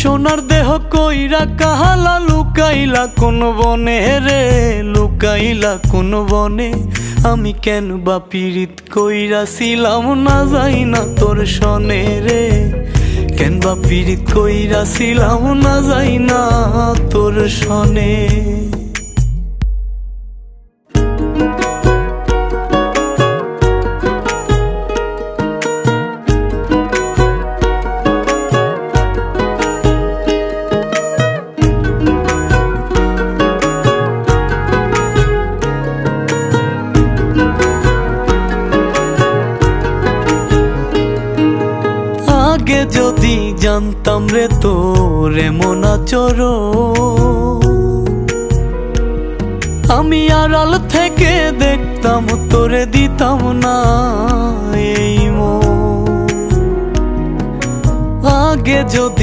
সোনার দেহ কইরা কাহালা লুকাইলা কোন বনে রে, লুকাইলা কোন বনে। আমি কেন বা পীড়িত কইরাছিলাম না যাই না তোর সনে রে, কেন বা পীড়িত কইরাছিলাম না যাই না তোর সনে। আগে যদি জানতাম রে তোর এমন আচরণ, আমি আড়াল থেকে দেখতাম তোরে দিতাম না এই মন। আগে যদি